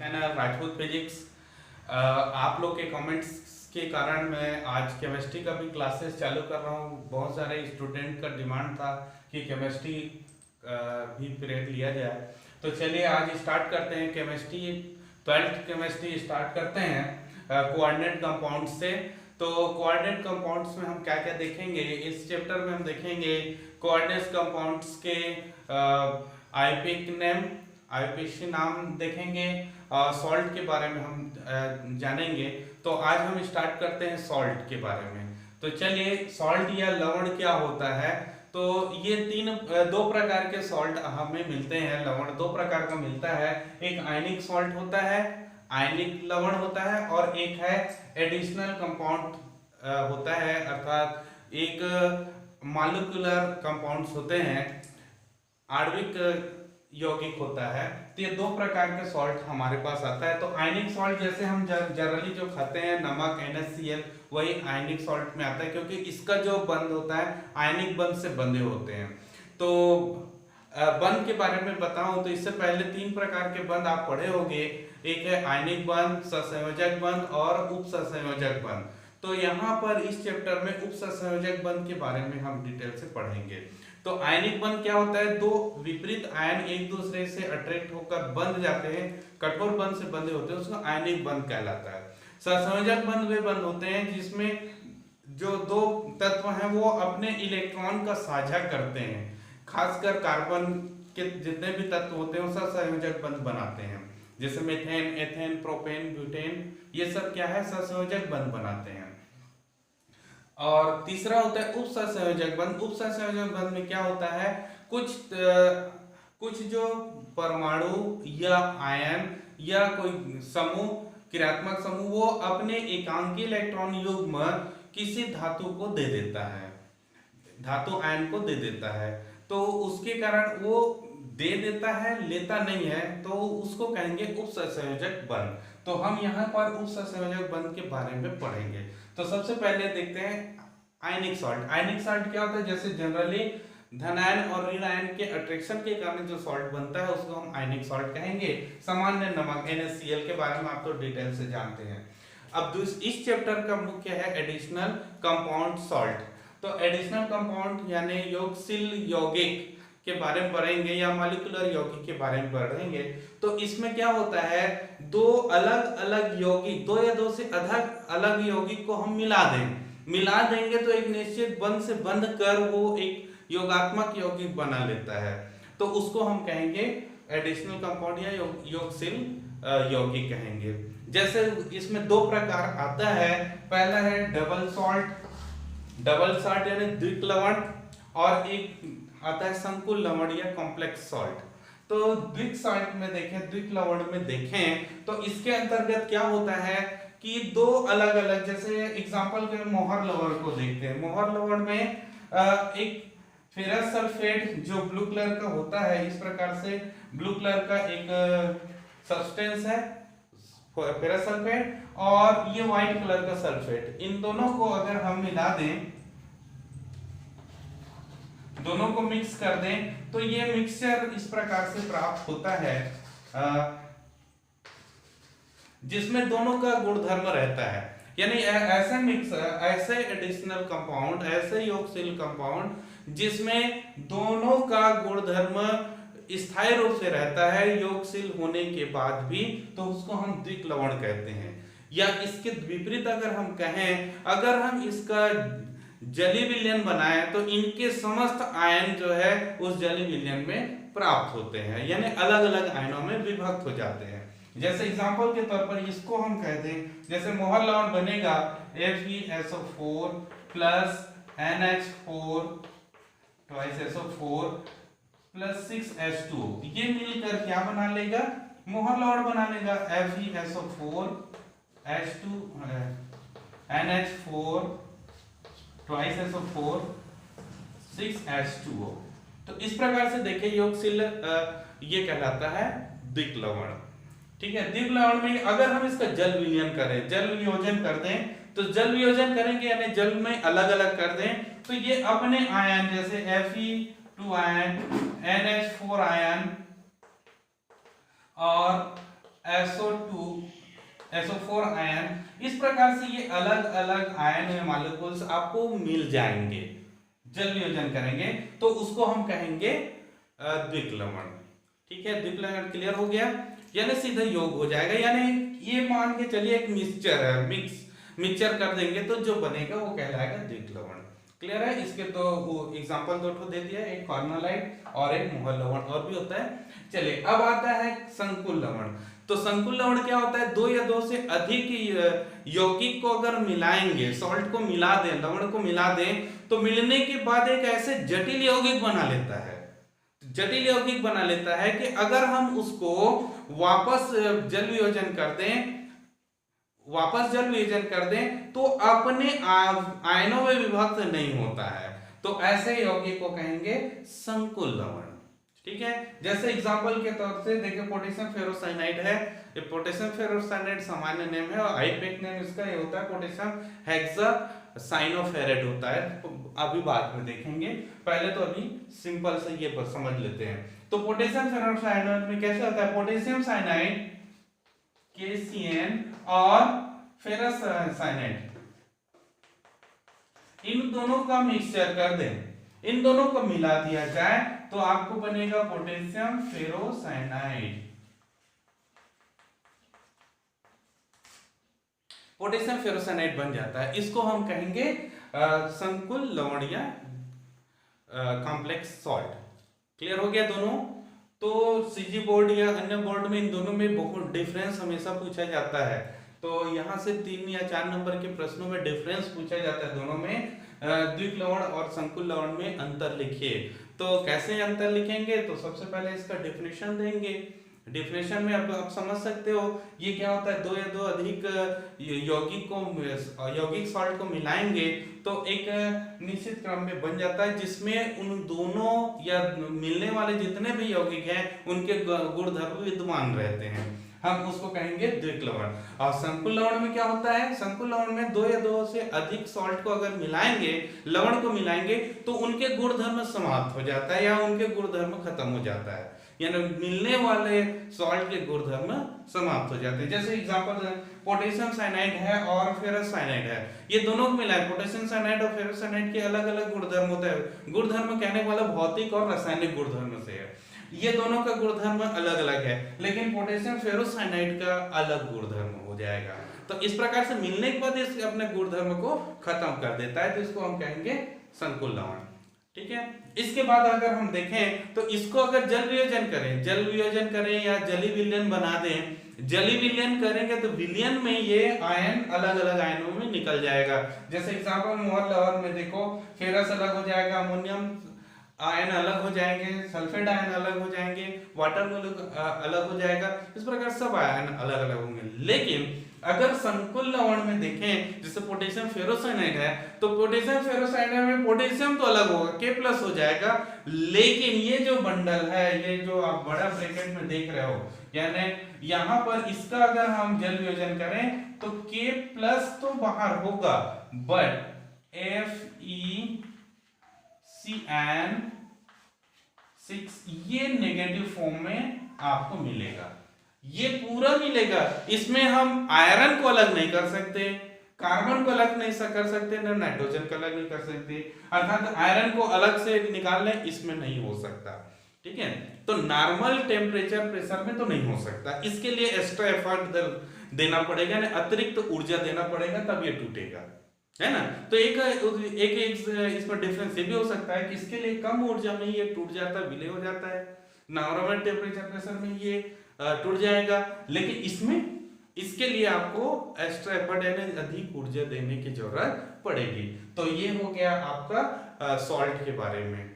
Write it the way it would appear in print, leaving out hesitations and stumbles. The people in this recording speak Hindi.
Channel Rajput physics. आप लोग के कमेंट्स के कारण मैं आज केमिस्ट्री का भी क्लासेस चालू कर रहा हूँ। बहुत सारे स्टूडेंट का डिमांड था कि केमिस्ट्री भी पीरियड लिया जाए, तो चलिए आज स्टार्ट करते हैं केमिस्ट्री। 12th केमिस्ट्री स्टार्ट करते हैं कोऑर्डिनेट कंपाउंड से। तो कोऑर्डिनेट कंपाउंड्स में हम क्या क्या देखेंगे इस चैप्टर में? हम देखेंगे कोऑर्डिनेट कंपाउंड्स के आईपीसी नाम देखेंगे, सॉल्ट के बारे में हम जानेंगे। तो आज हम स्टार्ट करते हैं सॉल्ट के बारे में। तो चलिए, सॉल्ट या लवण क्या होता है? तो ये दो प्रकार के सॉल्ट हमें मिलते हैं। लवण दो प्रकार का मिलता है, एक आयनिक सॉल्ट होता है, आयनिक लवण होता है, और एक है एडिशनल कंपाउंड होता है, अर्थात एक मॉलिक्यूलर कंपाउंड्स होते हैं, आणविक यौगिक होता है। तो ये दो प्रकार के सॉल्ट हमारे पास आता है। तो आयनिक सॉल्ट जैसे हम जनरली जो खाते हैं नमक NaCl, वही आयनिक सॉल्ट में आता है, क्योंकि इसका जो बंध होता है आयनिक बंध से बंधे होते हैं। तो बंध के बारे में बताऊं तो इससे पहले तीन प्रकार के बंध आप पढ़े होंगे। एक है आयनिक बंध, सहसंयोजक बंध और उपसहसंयोजक बंध। तो यहाँ पर इस चैप्टर में उपसहसंयोजक बंध के बारे में हम डिटेल से पढ़ेंगे। तो आयनिक बंध क्या होता है? दो विपरीत आयन एक दूसरे से अट्रैक्ट होकर बंध जाते हैं, कठोर बंध से बंधे होते हैं, उसको आयनिक बंध कहलाता है। सहसंयोजक बंध वे बंध होते हैं जिसमें जो दो तत्व हैं वो अपने इलेक्ट्रॉन का साझा करते हैं। खासकर कार्बन के जितने भी तत्व होते हैं वो सहसंयोजक बंध बनाते हैं, जैसे मीथेन, एथेन, प्रोपेन, ब्यूटेन, ये सब क्या है? सहसंयोजक बंध बनाते हैं। और तीसरा होता है उपसहसंयोजक बंध। उपसहसंयोजक बंध में क्या होता है? कुछ जो परमाणु या आयन या कोई समूह, क्रियात्मक समूह, वो अपने एकांकी इलेक्ट्रॉन युग्म किसी धातु को दे देता है, धातु आयन को दे देता है। तो उसके कारण वो दे देता है, लेता नहीं है, तो उसको कहेंगे उपसहसंयोजक बंध। तो हम यहाँ पर उपसहसंयोजक बंध के बारे में पढ़ेंगे। तो सबसे पहले देखते हैं आयनिक सॉल्ट। आयनिक सॉल्ट क्या होता है? जैसे जनरली धनायन और ऋण आयन के अट्रैक्शन के कारण जो सॉल्ट बनता है उसको हम आयनिक सॉल्ट कहेंगे। सामान्य नमक NaCl के बारे में आप तो डिटेल से जानते हैं। अब इस चैप्टर का मुख्य है एडिशनल कंपाउंड सॉल्ट। तो एडिशनल कंपाउंड यानी योगशील यौगिक के बारे में पढ़ेंगे या मॉलिक्यूलर यौगिक के बारे में पढ़ेंगे। तो इसमें क्या होता है? दो अलग अलग यौगिक, दो या दो से अधिक अलग यौगिक को हम मिला देंगे तो एक निश्चित बंध से बंध कर वो एक योगात्मक यौगिक बना लेता है। तो उसको हम कहेंगे एडिशनल कंपाउंड या योगशील यौगिक कहेंगे। जैसे इसमें दो प्रकार आता है। पहला है डबल सॉल्ट यानी द्विक लवण, और एक आता है संकुल लवण या कॉम्प्लेक्स सॉल्ट। तो द्विक लवण में देखें तो इसके अंतर्गत क्या होता है कि दो अलग अलग, जैसे एग्जांपल के मोहर लवण को देखते हैं। मोहर लवण में एक फेरस सल्फेट जो ब्लू कलर का होता है, इस प्रकार से ब्लू कलर का एक सब्सटेंस है फेरस सल्फेट, और ये व्हाइट कलर का सल्फेट। इन दोनों को अगर हम मिला दें, दोनों को मिक्स कर दें, तो ये मिक्सचर इस प्रकार से प्राप्त होता है जिसमें दोनों का गुणधर्म रहता है। यानी ऐसे एडिशनल कंपाउंड, ऐसे योगशील कंपाउंड जिसमें दोनों का गुणधर्म स्थायी रूप से रहता है योगशील होने के बाद भी, तो उसको हम द्विक लवण कहते हैं। या इसके विपरीत अगर हम कहें, अगर हम इसका जलीय विलयन बनाए तो इनके समस्त आयन जो है उस जलीय विलयन में प्राप्त होते हैं, यानी अलग अलग आयनों में विभक्त हो जाते हैं। जैसे एग्जांपल के तौर पर इसको हम कहते हैं, जैसे मोहर लवण बनेगा FeSO4 plus NH4 2SO4 plus 6H2O, ये मिलकर क्या बना लेगा? मोहर लवण बना लेगा FeSO4 H2 NH4 2SO4 6H2O। तो इस प्रकार से देखिए योगशील ये कहलाता है द्विक लवण। ठीक है, द्विक लवण में अगर हम इसका जल विलयन करें, जल वियोजन कर दें, तो जल वियोजन करेंगे यानी जल में अलग अलग कर दें, तो ये अपने आयन जैसे Fe2 आयन, NH4 आयन और SO2 SO4 आयन। इस प्रकार से ये अलग अलग आयन या मॉलिक्यूल्स आपको मिल जाएंगे। जल वियोजन करेंगे तो उसको हम कहेंगे द्विक लवण। ठीक है, द्विक लवण क्लियर हो गया, यानी सीधा योग हो जाएगा। यानी ये मान के चलिए एक मिक्सचर है, मिक्सचर कर देंगे तो जो बनेगा वो कहलाएगा द्विक लवण। क्लियर है। इसके तो एग्जांपल दो ठो दे दिया, एक कार्नोलाइट और एक मोहर लवण, और भी होता है। चलिए अब आता है संकुल लवण। तो संकुल लवण क्या होता है, दो या दो से अधिक यौगिक को अगर मिलाएंगे, सॉल्ट को मिला दें, लवण को मिला दें, तो मिलने के बाद एक ऐसे जटिल यौगिक बना लेता है। जटिल यौगिक बना लेता है कि अगर हम उसको वापस जल वियोजन कर दें, तो अपने आयनों में विभक्त नहीं होता है। तो ऐसे यौगिक को कहेंगे संकुल लवण। ठीक है, जैसे एग्जांपल के तौर से देखिए पोटेशियम फेरोसाइनाइड है। ये पोटेशियम फेरोसाइनाइड सामान्य नेम है और आईपीएक नेम इसका ये होता है पोटेशियम हेक्सासाइनोफेरेट होता है। अभी बाद में देखेंगे, पहले तो अभी सिंपल से ये समझ लेते हैं। तो पोटेशियम फेरोसाइनाइड में कैसे होता है, पोटेशियम साइनाइड KCN और फेरस साइनाइड, इन दोनों का मिक्सचर कर दें, इन दोनों को मिला दिया जाए तो आपको बनेगा पोटेशियम फेरोसाइनाइड। पोटेशियम फेरोसाइनाइड बन जाता है। इसको हम कहेंगे संकुल लवण या कॉम्प्लेक्स सॉल्ट। क्लियर हो गया दोनों। तो सीजी बोर्ड या अन्य बोर्ड में इन दोनों में बहुत डिफरेंस हमेशा पूछा जाता है। तो यहां से 3 या 4 नंबर के प्रश्नों में डिफरेंस पूछा जाता है दोनों में। द्विक लवण और संकुल लवण में अंतर लिखिए। तो कैसे अंतर लिखेंगे, तो सबसे पहले इसका डेफिनेशन देंगे। डेफिनेशन में आप समझ सकते हो ये क्या होता है, दो या दो अधिक यौगिक सॉल्ट को मिलाएंगे तो एक निश्चित क्रम में बन जाता है, जिसमें उन दोनों या मिलने वाले जितने भी यौगिक हैं उनके गुणधर्म विद्यमान रहते हैं, हम उसको कहेंगे द्विक लवण। और संकुल लवण में क्या होता है, संकुल लवण में दो या दो से अधिक सॉल्ट को अगर मिलाएंगे, लवण को मिलाएंगे, तो उनके गुणधर्म समाप्त हो जाता है या उनके गुणधर्म खत्म हो जाता है, यानी मिलने वाले सॉल्ट के गुणधर्म समाप्त हो जाते हैं। जैसे एग्जांपल पोटेशियम साइनाइड है और फेरस साइनाइड है, ये दोनों को मिला है। पोटेशियम साइनाइड और फेरस साइनाइड के अलग अलग गुणधर्म होते हैं। गुणधर्म कहने वाला भौतिक और रासायनिक गुणधर्म से है, ये दोनों का गुणधर्म अलग अलग है, लेकिन पोटेशियम फेरोसाइनाइड का अलग गुणधर्म हो जाएगा। तो इस प्रकार से मिलने के बाद इस अपने गुणधर्म को खत्म कर देता है, तो इसको हम कहेंगे संकुल लवण। ठीक है, इसके बाद अगर हम देखें तो इसको अगर जल वियोजन करें या जली विलयन बना दें, जली विलयन करेंगे तो विलयन में ये आयन अलग अलग आयनों में निकल जाएगा। जैसे एग्जांपल मोहर लवण में देखो, फेरस अलग हो जाएगा, अमोनियम आयन अलग हो जाएंगे, सल्फेट आयन अलग हो जाएंगे, वाटर अलग हो जाएगा। इस प्रकार सब आयन अलग अलग होंगे। लेकिन अगर संकुल लवण में देखें, जैसे पोटेशियम फेरोसाइनाइड है, तो पोटेशियम फेरोसाइनाइड में पोटेशियम तो अलग होगा, K+ हो जाएगा, लेकिन ये जो बंडल है, ये जो आप बड़ा ब्रैकेट में देख रहे हो, यानी यहां पर इसका अगर हम जल वियोजन करें तो K+ तो बाहर होगा, बट FeCN6 ये नेगेटिव फॉर्म में आपको मिलेगा, ये पूरा मिलेगा। इसमें हम आयरन को अलग नहीं कर सकते, कार्बन को अलग नहीं कर सकते, ना नाइट्रोजन को अलग नहीं कर सकते, अर्थात आयरन को अलग से निकालना इसमें नहीं हो सकता। ठीक है, तो नॉर्मल टेम्परेचर प्रेशर में तो नहीं हो सकता, इसके लिए एक्स्ट्रा एफर्ट देना पड़ेगा, ना अतिरिक्त ऊर्जा देना पड़ेगा, तब ये टूटेगा, है ना। तो एक इसमें डिफरेंस ये भी हो सकता है कि इसके लिए कम ऊर्जा में ये टूट जाता है, विलय हो जाता है, नॉर्मल टेम्परेचर प्रेशर में ये टूट जाएगा, लेकिन इसके लिए आपको एक्स्ट्रा एफर्ट यानी अधिक ऊर्जा देने की जरूरत पड़ेगी। तो ये हो गया आपका सॉल्ट के बारे में।